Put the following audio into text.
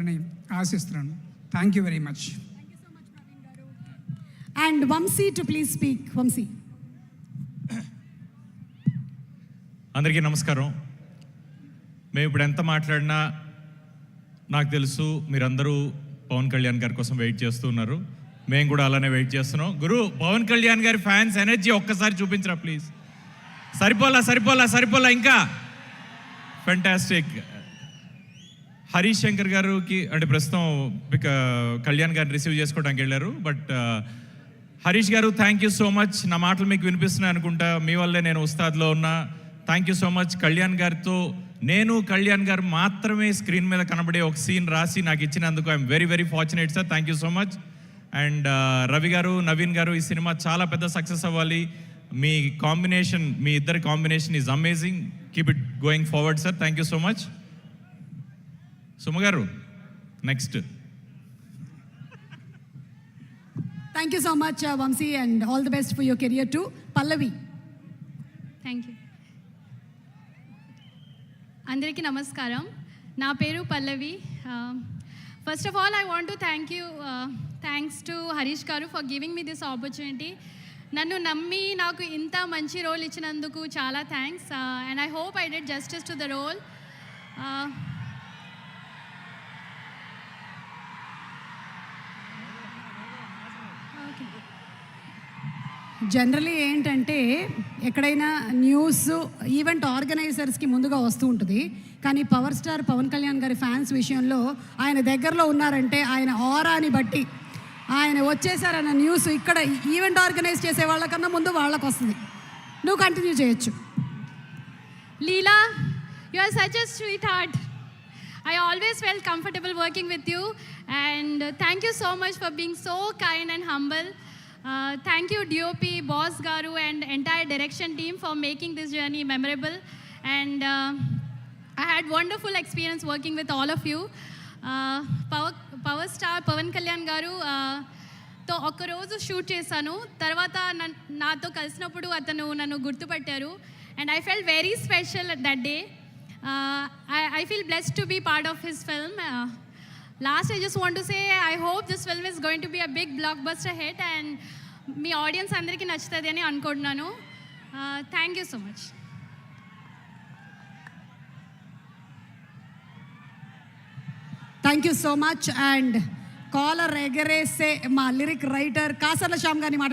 అని ఆశిస్తున్నాను. Thank you very much. And Vamshi to please speak. Vamshi. అందరికీ నమస్కారం. మేము ఇప్పుడు ఎంత మాట్లాడినా నాకు తెలుసు మీరందరూ పవన్ కళ్యాణ్ గారి కోసం వెయిట్ చేస్తూ ఉన్నారు. మేము కూడా అలానే వెయిట్ చేస్తున్నాం. గురు, పవన్ కళ్యాణ్ గారి ఫ్యాన్స్ ఎనర్జీ ఒక్కసారి చూపించరా ప్లీజ్. సరిపోలా ఇంకా ఫెంటాస్టిక్. హరీష్ శంకర్ గారికి అంటే ప్రస్తుతం కళ్యాణ్ గారిని రిసీవ్ చేసుకోవడానికి వెళ్ళారు. బట్ హరీష్ గారు, థ్యాంక్ యూ సో మచ్. నా మాటలు మీకు వినిపిస్తున్నాయి అనుకుంటా, మీ వల్లే నేను ఉస్తాద్లో ఉన్నా. Thank you so much. Kalyan గారితో నేను కళ్యాణ్ గారు మాత్రమే స్క్రీన్ మీద కనబడే ఒక సీన్ రాసి నాకు ఇచ్చినందుకు I'm very very fortunate sir. Thank you so much. And Ravi గారు, నవీన్ గారు, ఈ సినిమా చాలా పెద్ద సక్సెస్ అవ్వాలి. మీ కాంబినేషన్, మీ ఇద్దరి combination is amazing. Keep it going forward sir. Thank you so much. Suma garu next. Thank you so much Vamshi and all the best for your career too. Pallavi. Thank you. అందరికీ నమస్కారం. నా పేరు Pallavi. First of all I want to thanks to Harish garu for giving me this opportunity. నన్ను నమ్మి నాకు ఇంత మంచి role ఇచ్చినందుకు చాలా thanks. And I hope I did justice to the role. Generally ఏంటంటే ఎక్కడైనా న్యూస్ ఈవెంట్ ఆర్గనైజర్స్కి ముందుగా వస్తూ ఉంటుంది, కానీ పవర్ స్టార్ పవన్ కళ్యాణ్ గారి ఫ్యాన్స్ విషయంలో ఆయన దగ్గరలో ఉన్నారంటే ఆయన ఆరాని బట్టి ఆయన వచ్చేసారన్న న్యూస్ ఇక్కడ ఈవెంట్ ఆర్గనైజ్ చేసే వాళ్ళకన్నా ముందు వాళ్ళకు వస్తుంది. నువ్వు కంటిన్యూ చేయొచ్చు. Leela, you are such a sweetheart. I always felt comfortable working with you, and thank you so much for being so kind and humble. Thank you DOP, Boss Garu, and entire direction team for making this journey memorable. And I had wonderful experience working with all of you. Power star Pavan Kalyan Garu తో ఒక్కరోజు shoot చేశాను. తర్వాత నాతో కలిసినప్పుడు అతను నన్ను గుర్తుపట్టారు. And I felt very special that day. I feel blessed to be part of his film. Last, I just want to say I hope this film is going to be a big blockbuster hit and మీ audience అందరికీ నచ్చుతుంది అని అనుకుంటున్నాను. Thank you so much. Thank you so much. And collar ఎగరేసే మా lyric writer Kasarla Shyam గారిని మాట్లాడు.